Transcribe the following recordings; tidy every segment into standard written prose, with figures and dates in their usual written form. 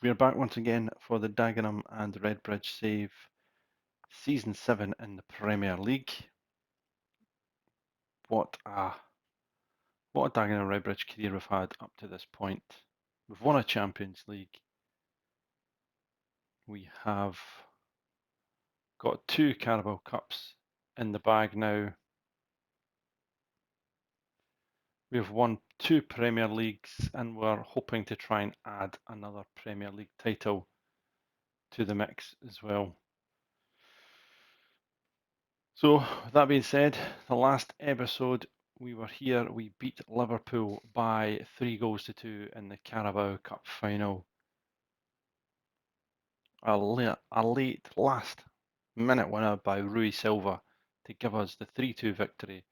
We are back once again for the Dagenham and Redbridge Save Season 7 in the Premier League. What a Dagenham Redbridge career we've had up to this point. We've won a Champions League. We have got 2 Carabao Cups in the bag now. We've won 2 Premier Leagues and we're hoping to try and add another Premier League title to the mix as well. So, with that being said, the last episode we were here, we beat Liverpool by 3-2 in the Carabao Cup final. A late last minute winner by Rui Silva to give us the 3-2 victory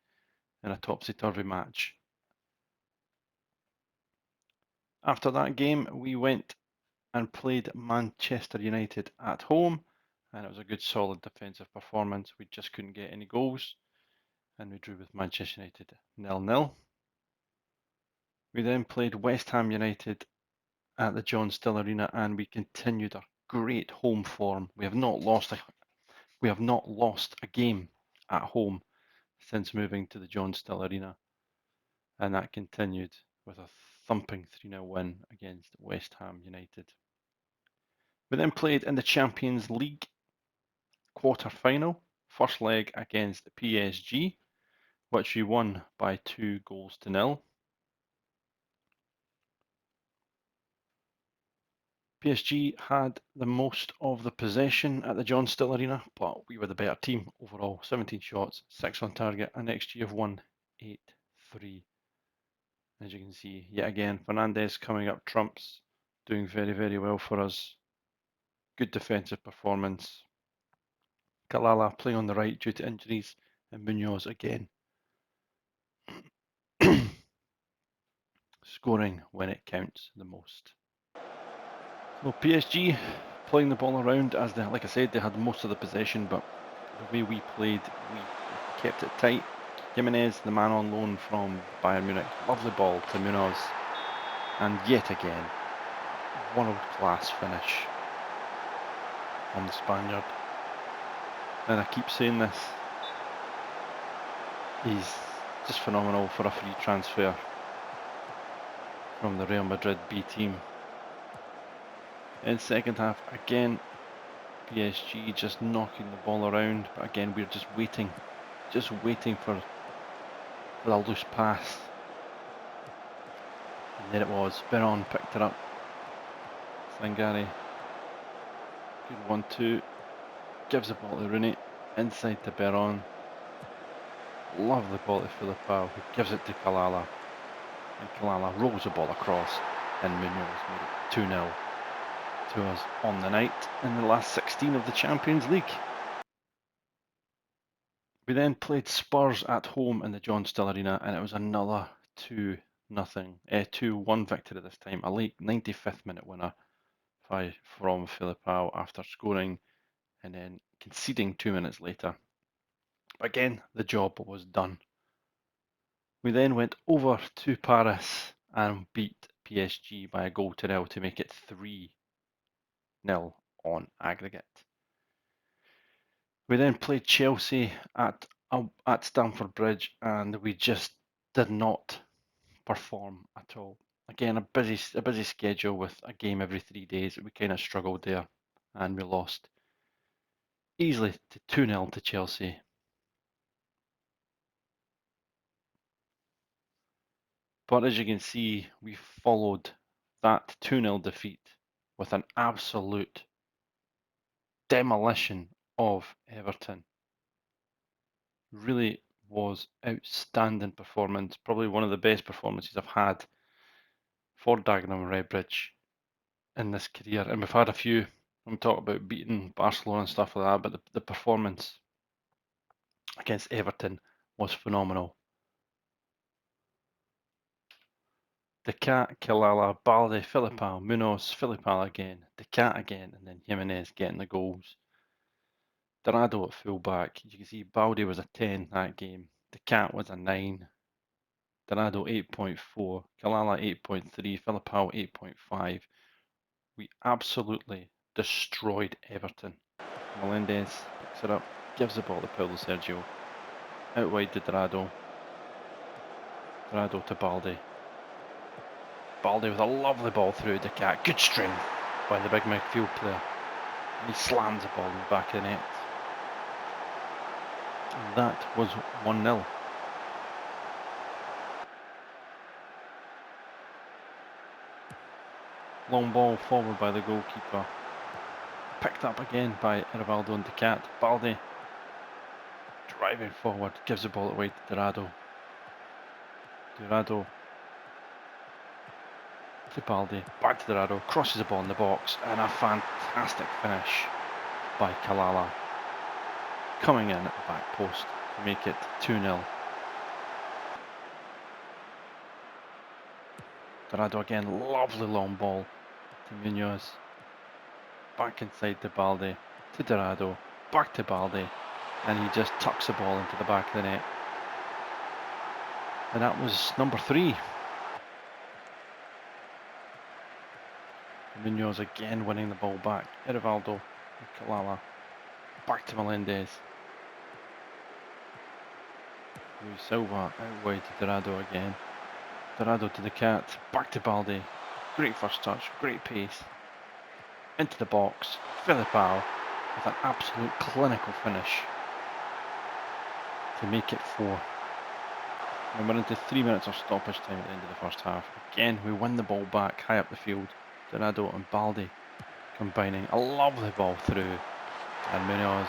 in a topsy-turvy match. After that game, we went and played Manchester United at home, and it was a good solid defensive performance. We just couldn't get any goals, and we drew with Manchester United 0-0. We then played West Ham United at the John Still Arena and we continued our great home form. We have not lost a game at home since moving to the John Still Arena, and that continued with a thumping 3-0 win against West Ham United. We then played in the Champions League quarter-final, first leg against PSG, which we won by 2-0. PSG had the most of the possession at the John Still Arena, but we were the better team overall. 17 shots, 6 on target, an XG of 1.83. As you can see, yet again, Fernandes coming up trumps, doing very, very well for us. Good defensive performance. Kalala playing on the right due to injuries, and Munoz again scoring when it counts the most. So PSG playing the ball around, as like I said, they had most of the possession, but the way we played, we kept it tight. Jimenez, the man on loan from Bayern Munich, lovely ball to Munoz, and yet again, world-class finish from the Spaniard. And I keep saying this, he's just phenomenal for a free transfer from the Real Madrid B team. In second half, again, PSG just knocking the ball around, but again, we're just waiting for a loose pass. And there it was, Veron picked it up. Sangare, good 1-2, gives the ball to Rooney, inside to Veron. Lovely ball to Filipao, who gives it to Kalala. And Kalala rolls the ball across, and Munoz made it 2-0 to us on the night in the last 16 of the Champions League. We then played Spurs at home in the John Still Arena, and it was another 2-1 victory this time. A late 95th minute winner from Filipao after scoring and then conceding 2 minutes later. But again, the job was done. We then went over to Paris and beat PSG by a 0-0 to make it 3-0 on aggregate. We then played Chelsea at Stamford Bridge and we just did not perform at all. Again, a busy schedule with a game every 3 days. We kind of struggled there and we lost easily to 2-0 to Chelsea. But as you can see, we followed that 2-0 defeat with an absolute demolition of Everton. Really was outstanding performance, probably one of the best performances I've had for Dagenham Redbridge in this career. And we've had a few, I'm talking about beating Barcelona and stuff like that, but the performance against Everton was phenomenal. The Cat, Kalala, Balde, Filipao, Munoz, Filipao again, the Cat again, and then Jimenez getting the goals. Dorado at fullback. You can see Balde was a 10 that game. The Cat was a 9. Dorado 8.4. Kalala 8.3. Filipao 8.5. we absolutely destroyed Everton. Melendez picks it up, gives the ball to Paulo Sergio. Out wide to Dorado. Dorado to Balde. Balde with a lovely ball through the cat. Good string by the big midfield player. And he slams the ball in the back of the net. And that was 1-0. Long ball forward by the goalkeeper. Picked up again by Rivaldo and Decat. Balde driving forward, gives the ball away to Dorado. Dorado to Balde, back to Dorado, crosses the ball in the box, and a fantastic finish by Kalala, coming in at the back post to make it 2-0. Dorado again, lovely long ball to Munoz, back inside to Balde, to Dorado, back to Balde, and he just tucks the ball into the back of the net. And that was number 3. Munoz again winning the ball back. Rivaldo and Kalala. Back to Melendez. Luis Silva out wide to Dorado again. Dorado to the cat. Back to Balde. Great first touch. Great pace. Into the box. Filipao with an absolute clinical finish to make it 4. And we're into 3 minutes of stoppage time at the end of the first half. Again, we win the ball back high up the field. Dorado and Balde combining a lovely ball through, and Munoz,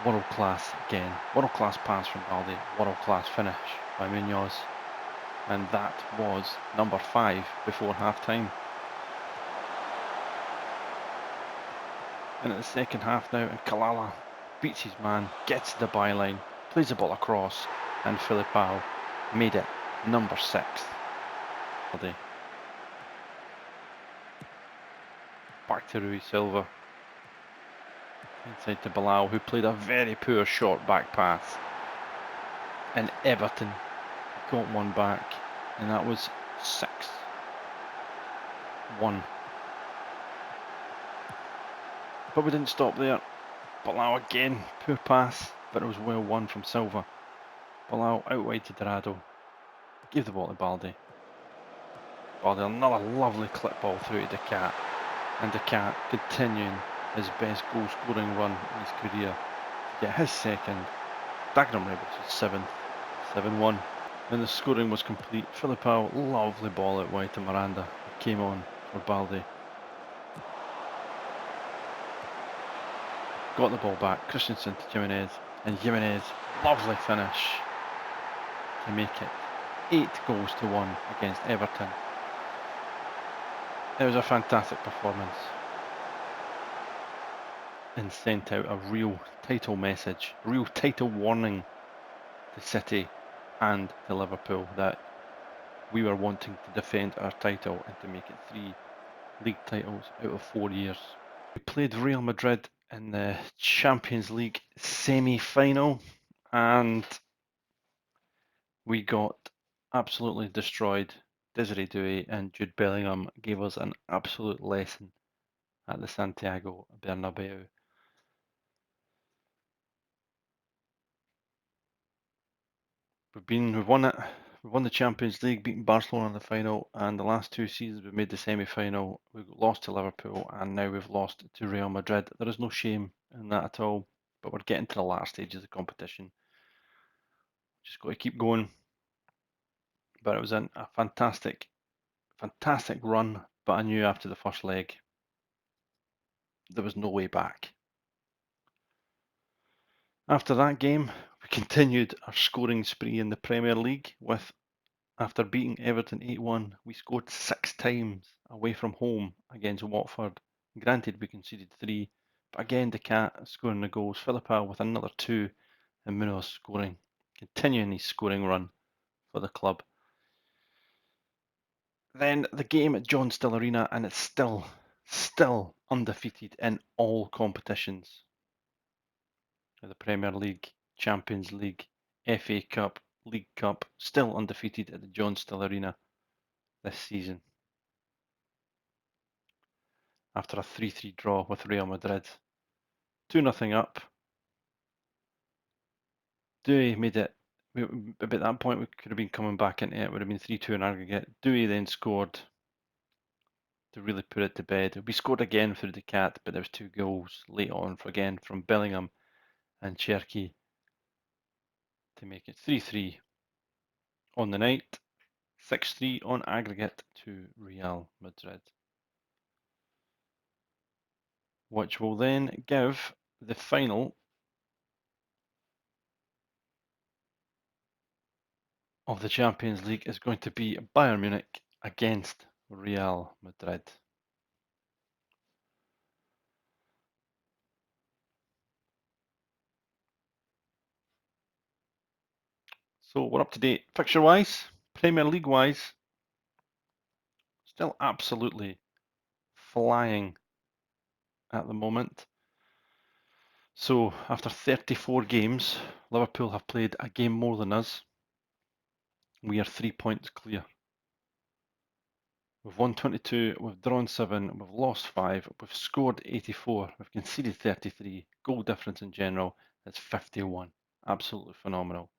world class again, world class pass from Balde, world class finish by Munoz, and that was number 5 before half time. And at the second half now, and Kalala beats his man, gets to the byline, plays the ball across, and Filipao made it number 6. Balde. Back to Rui Silva. Inside to Bilal, who played a very poor short back pass. And Everton got one back, and that was 6-1. But we didn't stop there. Bilal again, poor pass, but it was well won from Silva. Bilal out wide to Dorado. Gave the ball to Balde. Balde, another lovely clip ball through to Decat. And Decat continuing his best goal scoring run in his career to get his second. Dagenham Redbridge is 7th, 7-1. And the scoring was complete. Filipao, lovely ball out wide to Miranda. It came on for Balde. Got the ball back. Christensen to Jimenez. And Jimenez, lovely finish to make it 8-1 against Everton. It was a fantastic performance and sent out a real title message, a real title warning to City and to Liverpool that we were wanting to defend our title and to make it 3 league titles out of 4 years. We played Real Madrid in the Champions League semi-final and we got absolutely destroyed. Desiree Doué and Jude Bellingham gave us an absolute lesson at the Santiago Bernabeu. We've won it. We've won the Champions League, beaten Barcelona in the final, and the last 2 seasons we've made the semi-final. We've lost to Liverpool, and now we've lost to Real Madrid. There is no shame in that at all, but we're getting to the latter stages of the competition. Just got to keep going. But it was a fantastic run, but I knew after the first leg there was no way back. After that game, we continued our scoring spree in the Premier League with, after beating Everton 8-1, we scored 6 times away from home against Watford. Granted, we conceded 3, but again, Decat scoring the goals, Filipao with another 2, and Munoz scoring, continuing his scoring run for the club. Then the game at John Still Arena, and it's still undefeated in all competitions. The Premier League, Champions League, FA Cup, League Cup, still undefeated at the John Still Arena this season. after a 3-3 draw with Real Madrid. 2-0 up. Dewey made it, about that point we could have been coming back into it, it would have been 3-2 in aggregate. Dewey then scored to really put it to bed. We scored again through the cat, but there was 2 goals late on again from Bellingham and Cherki to make it 3-3 on the night, 6-3 on aggregate to Real Madrid, which will then give the final of the Champions League is going to be Bayern Munich against Real Madrid. So we're up to date fixture-wise, Premier League-wise, still absolutely flying at the moment. So after 34 games, Liverpool have played a game more than us. We are 3 points clear. We've won 22, we've drawn 7, we've lost 5, we've scored 84, we've conceded 33. Goal difference in general is 51. Absolutely phenomenal.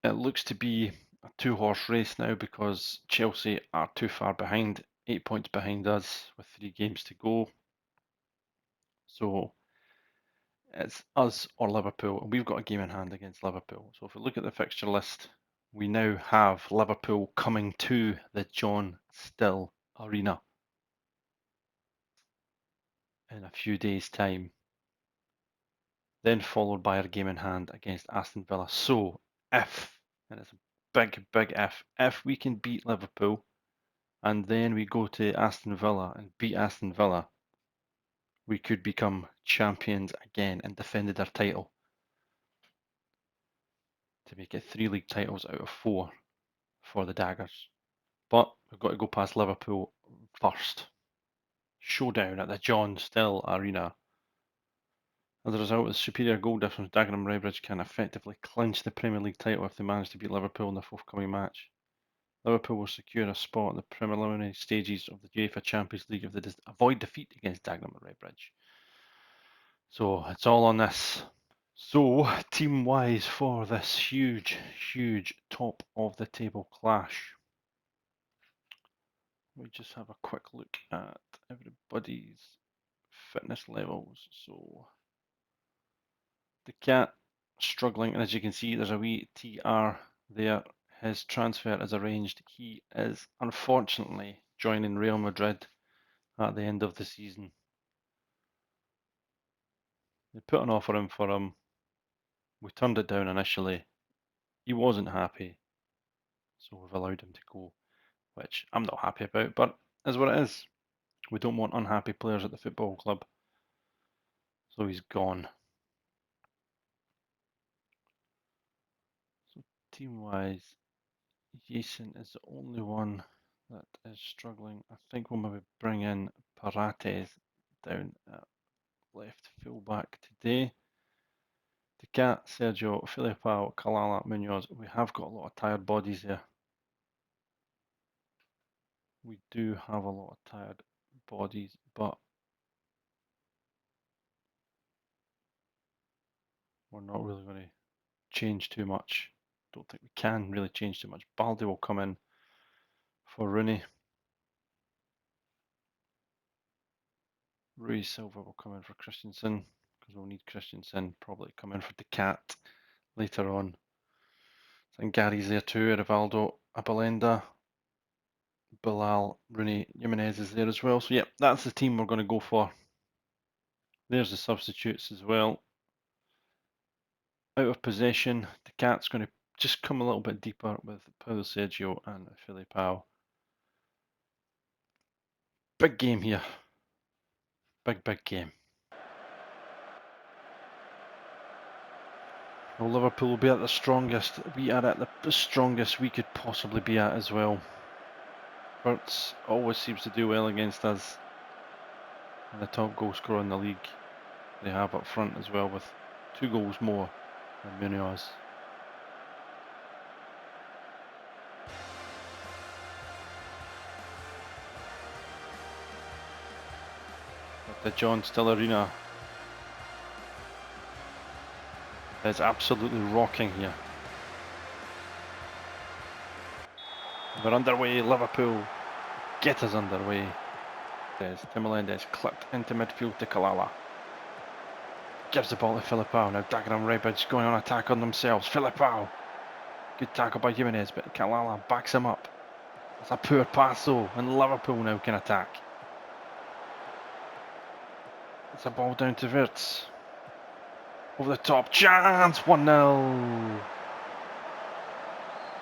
It looks to be a 2-horse race now because Chelsea are too far behind, 8 points behind us with 3 games to go. So it's us or Liverpool, and we've got a game in hand against Liverpool. So if we look at the fixture list, we now have Liverpool coming to the John Still Arena in a few days' time, then followed by our game in hand against Aston Villa. So if, and it's a big, big if we can beat Liverpool and then we go to Aston Villa and beat Aston Villa, we could become champions again and defended our title to make it 3 league titles out of 4 for the Daggers. But we've got to go past Liverpool first. Showdown at the John Still Arena. As a result, with superior goal difference, Dagenham Redbridge can effectively clinch the Premier League title if they manage to beat Liverpool in the forthcoming match. Liverpool will secure a spot in the preliminary stages of the UEFA Champions League if they avoid defeat against Dagenham Redbridge. So it's all on this. So team-wise for this huge, huge top of the table clash. We just have a quick look at everybody's fitness levels. So the cat struggling, and as you can see, there's a wee TR there. His transfer is arranged. He is unfortunately joining Real Madrid at the end of the season. They put an offer in for him. We turned it down initially. He wasn't happy, so we've allowed him to go, which I'm not happy about, but is what it is. We don't want unhappy players at the football club. So he's gone. So team-wise, Jason is the only one that is struggling. I think we'll maybe bring in Parates down at left fullback today. Decat, Sergio, Filipao, Kalala, Munoz. We have got a lot of tired bodies here. We do have a lot of tired bodies, but we're not really going to change too much. Don't think we can really change too much. Baldi will come in for Rooney. Rui Silva will come in for Christensen because we'll need Christensen. Probably come in for Decat later on. I think Gary's there too. Rivaldo, Abalenda, Bilal, Rooney, Jimenez is there as well. So yeah, that's the team we're going to go for. There's the substitutes as well. Out of possession, Decat's going to just come a little bit deeper with Paulo Sergio and Filipao. Big game here. Big, big game. Well, Liverpool will be at the strongest. We are at the strongest we could possibly be at as well. Burts always seems to do well against us. And the top goal scorer in the league they have up front as well, with 2 goals more than Munoz. The John Still Arena is absolutely rocking here. We're underway. Liverpool get us underway. Tim Melendez clipped into midfield to Kalala. Gives the ball to Filipao. Now Dagenham Redbridge going on attack on themselves. Filipao. Good tackle by Jimenez, but Kalala backs him up. It's a poor pass though, and Liverpool now can attack. It's a ball down to Wirtz. Over the top, chance, 1-0.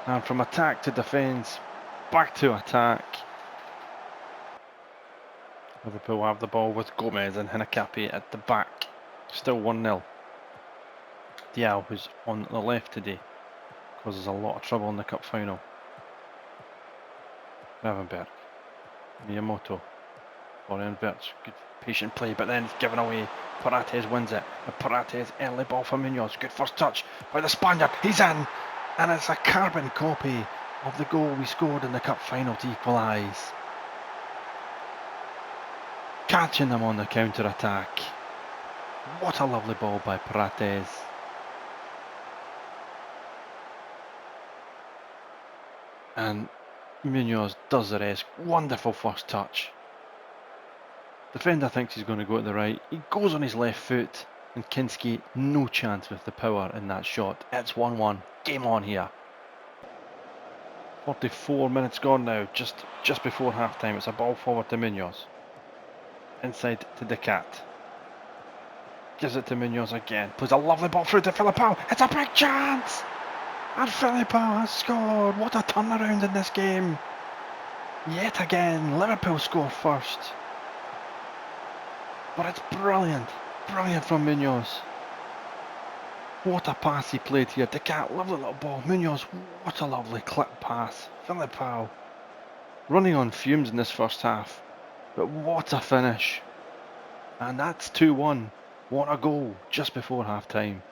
And from attack to defence, back to attack. Liverpool have the ball with Gomez and Hinakapi at the back. Still 1-0. Diao, who's on the left today, causes a lot of trouble in the cup final. Gravenberg, Miyamoto, Florian Wirtz, good patient play, but then it's given away. Parates wins it, and Parates early ball for Munoz, good first touch by the Spaniard, he's in, and it's a carbon copy of the goal we scored in the cup final to equalise. Catching them on the counter attack. What a lovely ball by Parates. And Munoz does the rest. Wonderful first touch. Defender thinks he's going to go to the right. He goes on his left foot. And Kinski, no chance with the power in that shot. It's 1-1. Game on here. 44 minutes gone now. Just before half time. It's a ball forward to Munoz. Inside to Decat. Gives it to Munoz again. Plays a lovely ball through to Filipao. It's a big chance! And Filipao has scored. What a turnaround in this game. Yet again, Liverpool score first. But it's brilliant. Brilliant from Munoz. What a pass he played here. Decat, lovely little ball. Munoz, what a lovely clip pass. Filipao running on fumes in this first half. But what a finish. And that's 2-1. What a goal just before half time.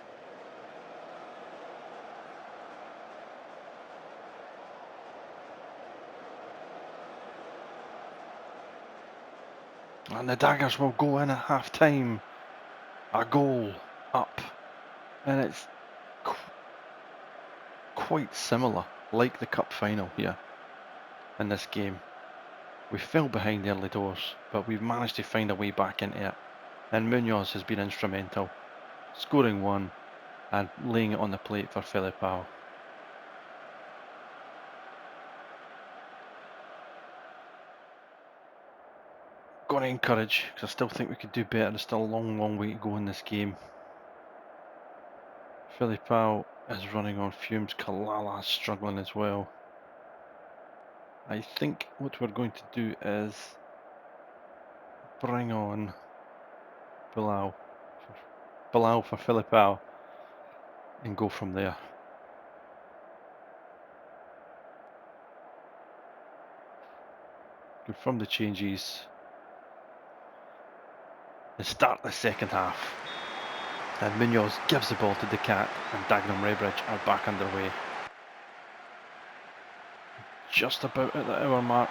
And the Daggers will go in at half time. A goal up. And it's quite similar, like the cup final here in this game. We fell behind the early doors, but we've managed to find a way back into it. And Munoz has been instrumental, scoring one and laying it on the plate for Filipao. Got to encourage, because I still think we could do better. There's still a long way to go in this game. Filipao is running on fumes. Kalala is struggling as well. I think what we're going to do is bring on Bilal for Filipao and go from there. Confirm the changes. And start the second half. And Munoz gives the ball to Decat, and Dagenham Redbridge are back underway. Just about at the hour mark.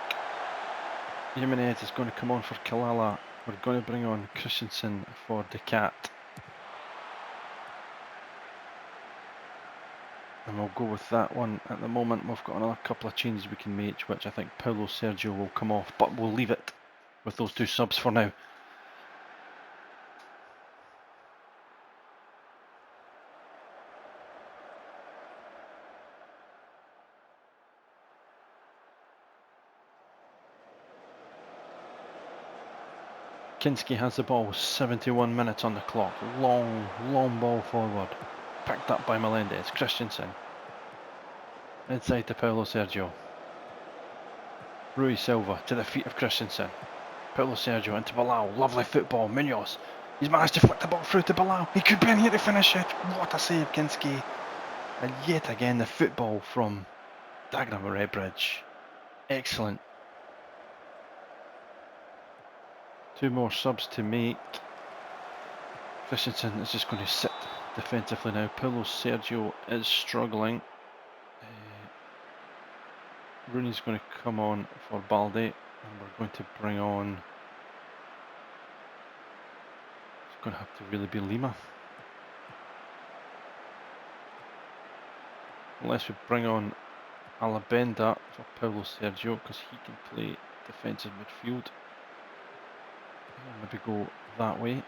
Jimenez is going to come on for Kalala. We're going to bring on Christensen for Decat. And we'll go with that one at the moment. We've got another couple of changes we can make, which I think Paulo Sergio will come off, but we'll leave it with those two subs for now. Kinski has the ball, 71 minutes on the clock. Long ball forward. Picked up by Melendez. Christensen. Inside to Paulo Sergio. Rui Silva to the feet of Christensen. Paulo Sergio into Bilal. Lovely football. Munoz. He's managed to flick the ball through to Bilal. He could be in here to finish it. What a save, Kinski. And yet again, the football from Dagenham Redbridge. Excellent. Two more subs to make. Christensen is just going to sit defensively now. Paulo Sergio is struggling. Rooney's going to come on for Balde, and we're going to bring on going to have to really be Lima. Unless we bring on Alabenda for Paulo Sergio, because he can play defensive midfield. Maybe go that way.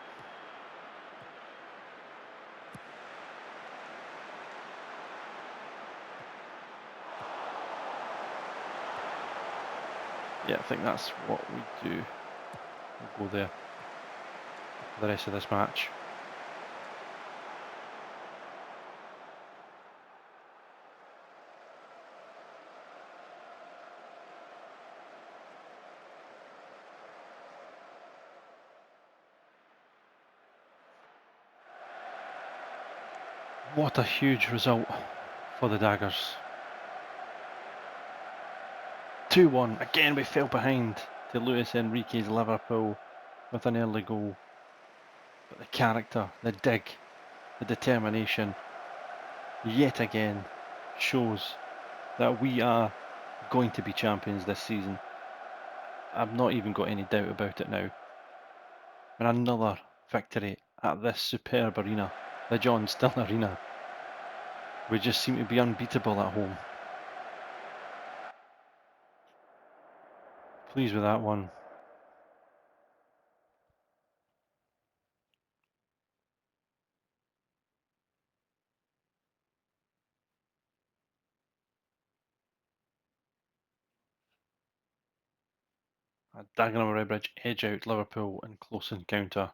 Yeah, I think that's what we do. We'll go there for the rest of this match. What a huge result for the Daggers. 2-1. Again, we fell behind to Luis Enrique's Liverpool with an early goal. But the character, the dig, the determination, yet again shows that we are going to be champions this season. I've not even got any doubt about it now. And another victory at this superb arena, the John Still Arena. We just seem to be unbeatable at home. Pleased with that one. Dagenham Redbridge edge out Liverpool in close encounter.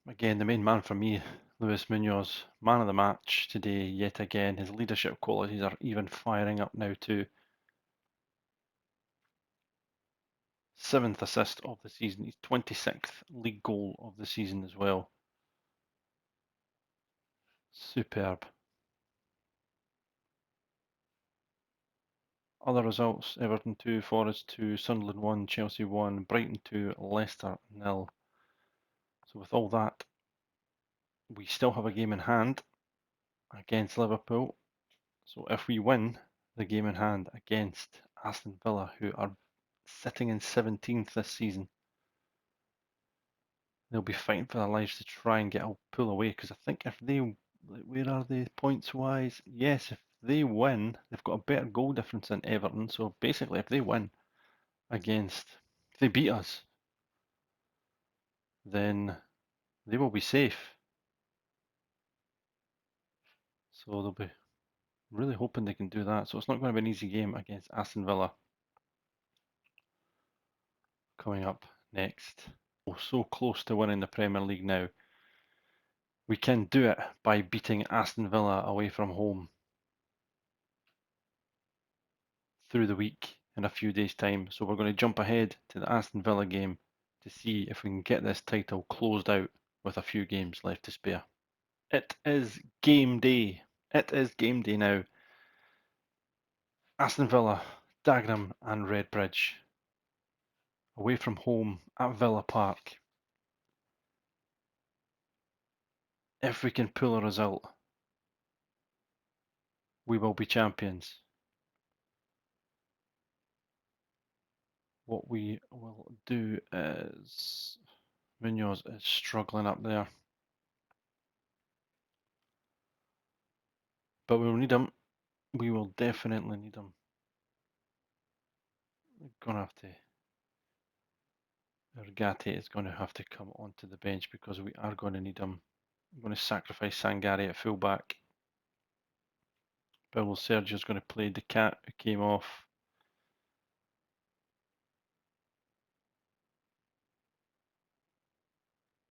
Again, the main man for me, Luis Munoz, man of the match today yet again. His leadership qualities are even firing up now too. 7th assist of the season, his 26th league goal of the season as well. Superb. Other results, Everton 2, Forest 2, Sunderland 1, Chelsea 1, Brighton 2, Leicester 0. So with all that, we still have a game in hand against Liverpool. So if we win the game in hand against Aston Villa, who are sitting in 17th this season, they'll be fighting for their lives to try and get a pull away. Because I think if they, where are they points wise? Yes, if they win, they've got a better goal difference than Everton. So basically, if they win against, if they beat us, then they will be safe. So they'll be really hoping they can do that. So it's not going to be an easy game against Aston Villa coming up next. Oh, so close to winning the Premier League now. We can do it by beating Aston Villa away from home through the week in a few days' time. So we're going to jump ahead to the Aston Villa game to see if we can get this title closed out with a few games left to spare. It is game day. It is game day now. Aston Villa, Dagenham and Redbridge away from home at Villa Park. If we can pull a result, we will be champions. What we will do is Munoz is struggling up there, but we will need him. We will definitely need him. We're gonna have to. Ergati is going to have to come onto the bench because we are going to need him. I'm going to sacrifice Sangari at fullback. Paulo Sergio is going to play the cat who came off.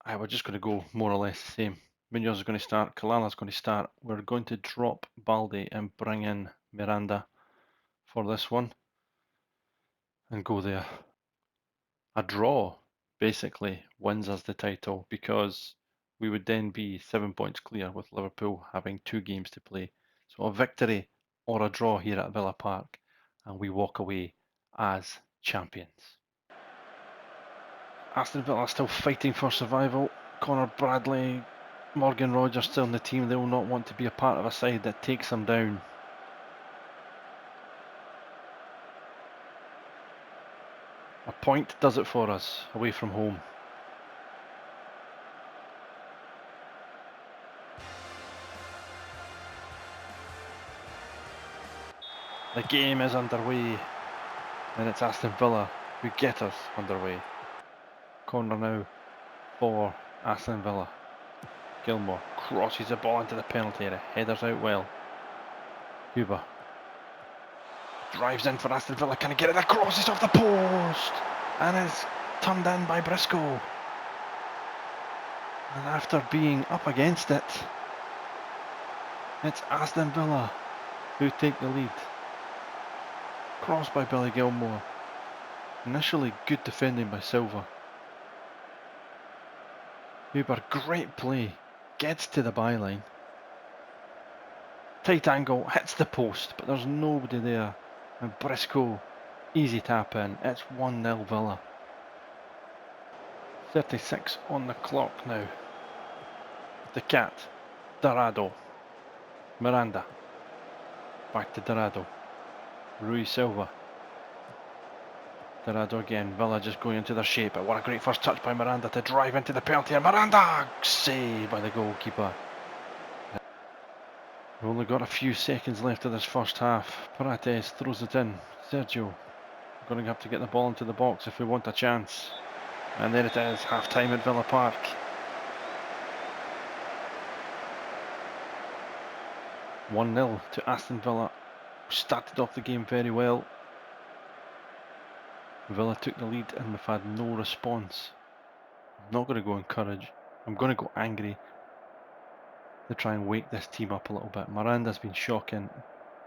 We're just going to go more or less the same. Munoz is going to start, Kalala is going to start. We're going to drop Balde and bring in Miranda for this one and go there. A draw basically wins us the title because we would then be 7 points clear with Liverpool having 2 games to play. So a victory or a draw here at Villa Park and we walk away as champions. Aston Villa still fighting for survival. Connor Bradley, Morgan Rogers still in the team. They will not want to be a part of a side that takes them down. A point does it for us, away from home. The game is underway, and it's Aston Villa who get us underway. Corner now for Aston Villa. Gilmore crosses the ball into the penalty area, headers out well. Huber drives in for Aston Villa, can he get it? The cross is off the post, and it's turned in by Briscoe. And after being up against it, it's Aston Villa who take the lead. Cross by Billy Gilmore. Initially good defending by Silva. Huber, great play, gets to the byline. Tight angle, hits the post, but there's nobody there. And Briscoe, easy tap in. It's 1-0 Villa. 36 on the clock now. The Cat, Dorado, Miranda. Back to Dorado. Rui Silva. Dorado again. Villa just going into their shape. But what a great first touch by Miranda to drive into the penalty. And Miranda! Saved by the goalkeeper. We've only got a few seconds left of this first half. Paredes throws it in. Sergio. We're going to have to get the ball into the box if we want a chance. And there it is. Half time at Villa Park. (1-0) to Aston Villa. Started off the game very well. Villa took the lead and we've had no response. I'm not going to go encourage. I'm going to go angry to try and wake this team up a little bit. Miranda's been shocking.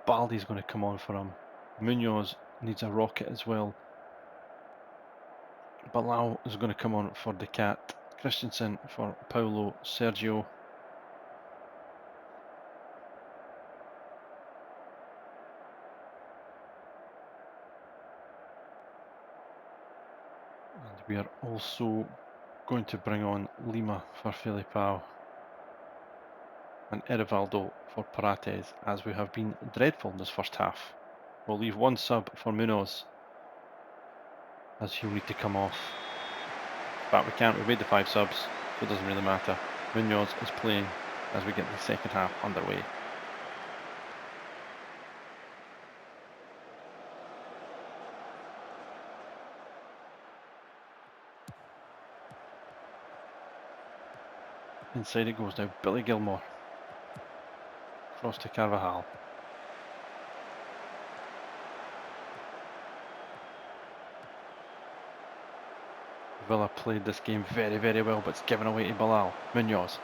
Baldi's going to come on for him. Munoz needs a rocket as well. Bilal is going to come on for the Cat. Christensen for Paulo. Sergio. And we are also going to bring on Lima for Filipao. And Erivaldo for Paredes, as we have been dreadful in this first half. We'll leave one sub for Munoz, as he'll need to come off. But we can't, we've made the 5 subs, so it doesn't really matter. Munoz is playing as we get the second half underway. Inside it goes now, Billy Gilmore. Cross to Carvajal. Villa played this game very, very well, but it's given away to Bilal. Munoz.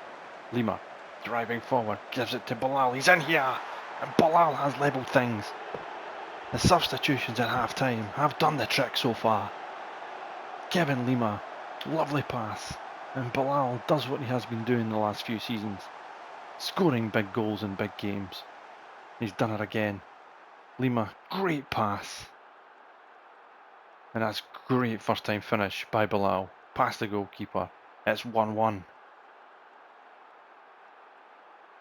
Lima. Driving forward. Gives it to Bilal. He's in here. And Bilal has levelled things. The substitutions at half time have done the trick so far. Kevin Lima. Lovely pass. And Bilal does what he has been doing the last few seasons. Scoring big goals in big games. He's done it again. Lima, great pass. And that's great first time finish by Bilal. Past the goalkeeper. It's 1-1.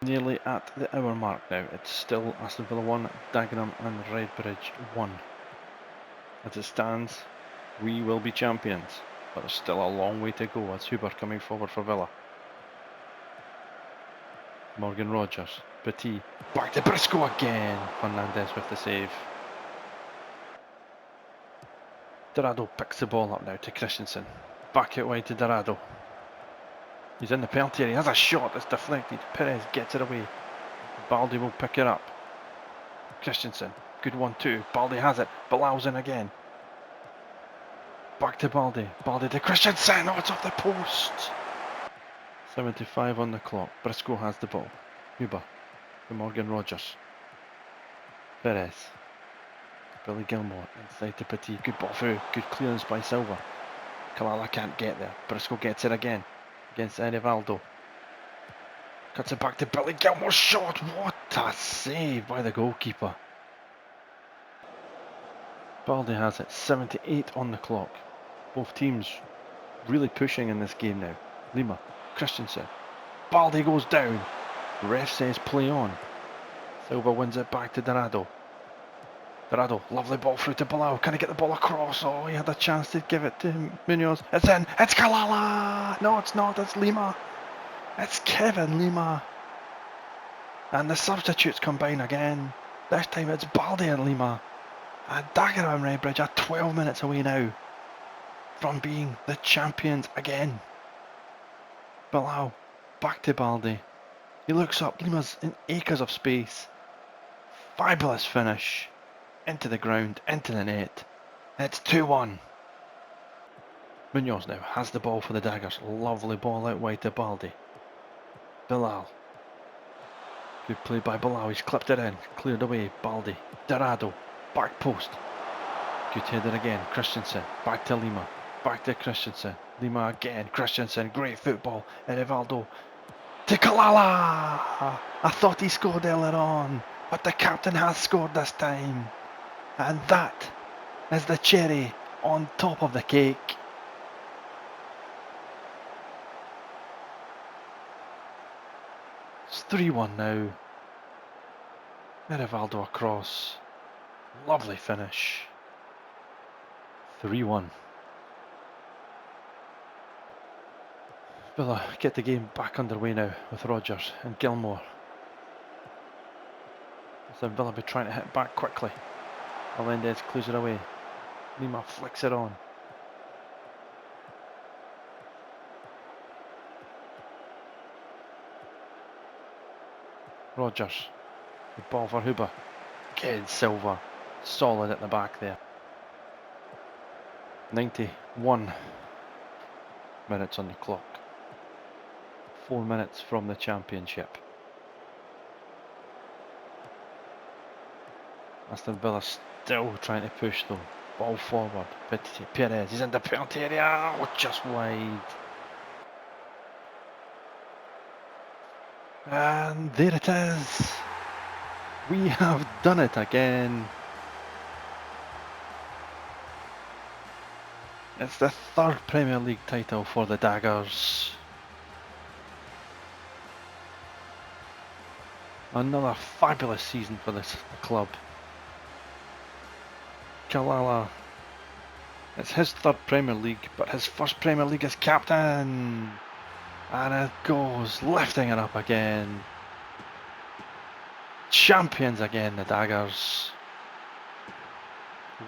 Nearly at the hour mark now. It's still Aston Villa 1, Dagenham and Redbridge 1. As it stands, we will be champions. But there's still a long way to go as Huber coming forward for Villa. Morgan Rogers, Petit, back to Briscoe again. Fernandez with the save. Dorado picks the ball up now to Christensen. Back out wide to Dorado. He's in the penalty area, he has a shot, it's deflected. Perez gets it away. Baldi will pick it up. Christensen, good 1-2. Baldi has it, Bilal's in again. Back to Baldi. Baldi to Christensen. Oh, it's off the post. 75 on the clock. Briscoe has the ball. Huber to Morgan Rogers. Perez. Billy Gilmore inside to Petit. Good ball through. Good clearance by Silva. Kalala can't get there. Briscoe gets it again against Erivaldo. Cuts it back to Billy Gilmore. Shot. What a save by the goalkeeper. Baldi has it. 78 on the clock. Both teams really pushing in this game now. Lima, Christensen. Baldi goes down. Ref says play on. Silva wins it back to Dorado. Dorado, lovely ball through to Bilal. Can he get the ball across? Oh, he had a chance to give it to Munoz. It's in. It's Kalala. No, it's not. It's Lima. It's Kevin Lima. And the substitutes combine again. This time it's Baldi and Lima. And Dagenham Redbridge are 12 minutes away now from being the champions again. Bilal, back to Baldi. He looks up. Lima's in acres of space. Fabulous finish. Into the ground, into the net. It's 2-1. Munoz now has the ball for the Daggers. Lovely ball out wide to Baldi. Bilal. Good play by Bilal. He's clipped it in. Cleared away. Baldi. Dorado. Back post. Good header again. Christensen. Back to Lima. Back to Christensen. Lima again. Christensen. Great football. Rivaldo. To Kalala. I thought he scored earlier on, but the captain has scored this time. And that is the cherry on top of the cake. It's 3-1 now. Rivaldo across. Lovely finish. 3-1. Villa get the game back underway now with Rodgers and Gilmore. So Villa be trying to hit back quickly. Melendez clears it away. Lima flicks it on. Rodgers. The ball for Huber. Again Silva. Solid at the back there. 91 minutes on the clock. 4 minutes from the championship. Aston Villa still trying to push though. Ball forward. Perez, he's in the penalty area. Oh, just wide. And there it is. We have done it again. It's the third Premier League title for the Daggers. Another fabulous season for this club. Kalala, it's his third Premier League, but his first Premier League as captain. And it goes, lifting it up again. Champions again, the Daggers.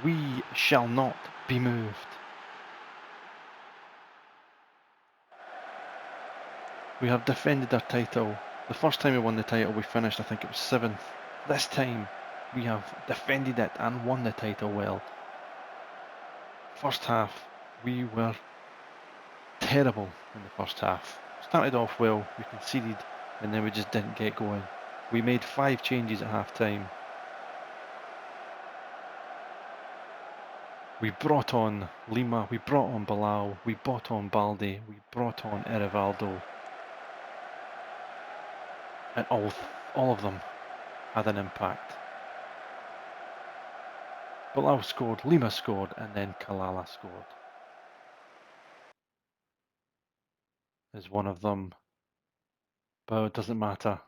We shall not be moved. We have defended our title. The first time we won the title, we finished, I think it was 7th. This time, we have defended it and won the title well. First half, we were terrible in the first half. Started off well, we conceded, and then we just didn't get going. We made 5 changes at half time. We brought on Lima, we brought on Bilal, we brought on Baldi, we brought on Rivaldo. And all of them had an impact. Bilal scored, Lima scored, and then Kalala scored. Is one of them. But it doesn't matter.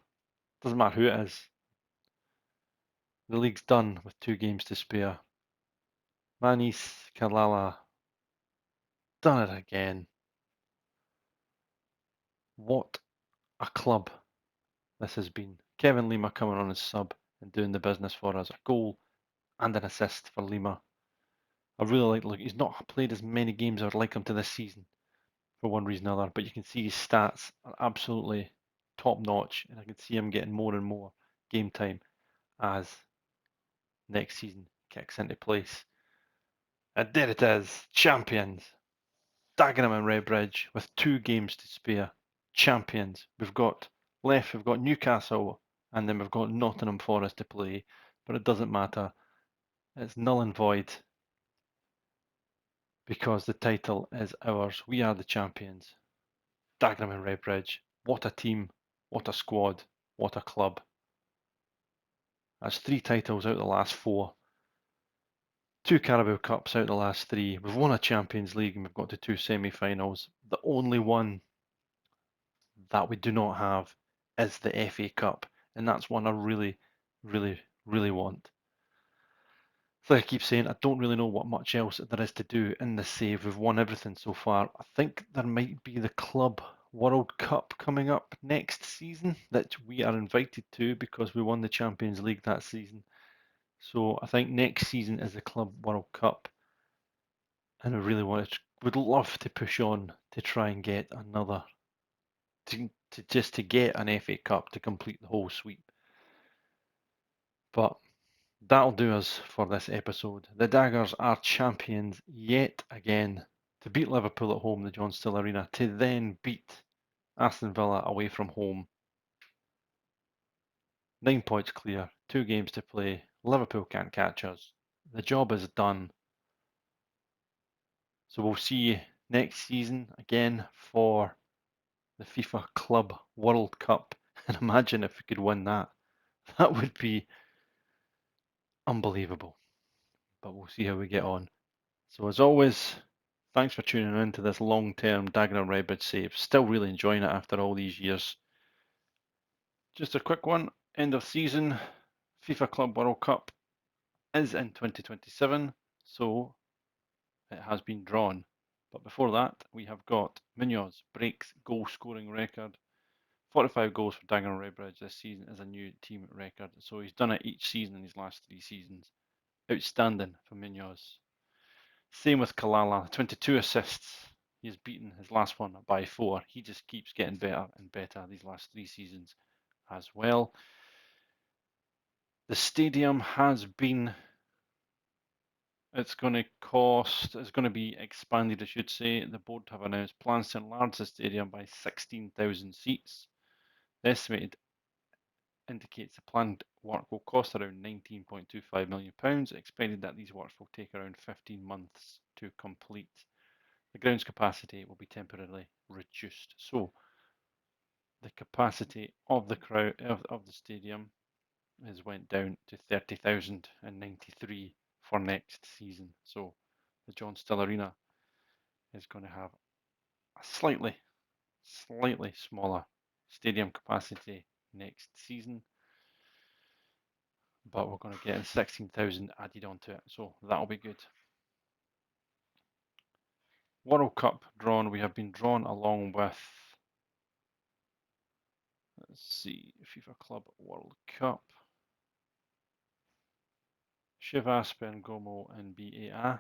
Doesn't matter who it is. The league's done with 2 games to spare. Manis, Kalala, done it again. What a club this has been. Kevin Lima coming on as sub and doing the business for us. A goal and an assist for Lima. I really like, he's not played as many games as I'd like him to this season for one reason or another, but you can see his stats are absolutely top notch, and I can see him getting more and more game time as next season kicks into place. And there it is, champions. Dagenham and Redbridge with 2 games to spare. Champions. We've got Newcastle, and then we've got Nottingham Forest to play, but it doesn't matter. It's null and void because the title is ours. We are the champions. Dagenham and Redbridge. What a team, what a squad, what a club. That's 3 titles out of the last 4. 2 Carabao Cups out of the last 3. We've won a Champions League and we've got to 2 semi-finals. The only one that we do not have is the FA Cup, and that's one I really, really, really want. like I keep saying, I don't really know what much else there is to do in this save. We've won everything so far. I think there might be the Club World Cup coming up next season that we are invited to because we won the Champions League that season. So I think next season is the Club World Cup, and I really would love to push on to try and get another, to get an FA Cup to complete the whole sweep. But that'll do us for this episode. The Daggers are champions yet again to beat Liverpool at home, the John Still Arena, to then beat Aston Villa away from home. 9 points clear, 2 games to play. Liverpool can't catch us. The job is done. So we'll see you next season again for the FIFA Club World Cup. And imagine if we could win that. That would be unbelievable. But we'll see how we get on. So as always, thanks for tuning in to this long-term Dagenham Redbridge save. Still really enjoying it after all these years. Just a quick one. End of season. FIFA Club World Cup is in 2027, so it has been drawn. But before that, we have got Munoz breaks goal scoring record. 45 goals for Dagenham Redbridge this season is a new team record. So he's done it each season in his last 3 seasons. Outstanding for Munoz. Same with Kalala, 22 assists. He's beaten his last one by 4. He just keeps getting better and better these last 3 seasons as well. The stadium has been, it's going to be expanded, I should say. The board have announced plans to enlarge the stadium by 16,000 seats. The estimated indicates the planned work will cost around £19.25 million, expected that these works will take around 15 months to complete. The ground's capacity will be temporarily reduced. So the capacity of the crowd of the stadium has went down to 30,093 for next season. So the John Still Arena is going to have a slightly smaller stadium capacity next season, but we're going to get 16,000 added onto it, so that'll be good. World Cup drawn. We have been drawn along with, let's see, FIFA Club World Cup. Chivas, Bengomo, and BAH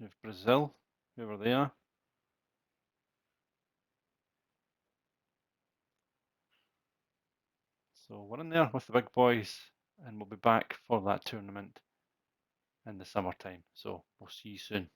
of Brazil, whoever they are. So we're in there with the big boys, and we'll be back for that tournament in the summertime. So we'll see you soon.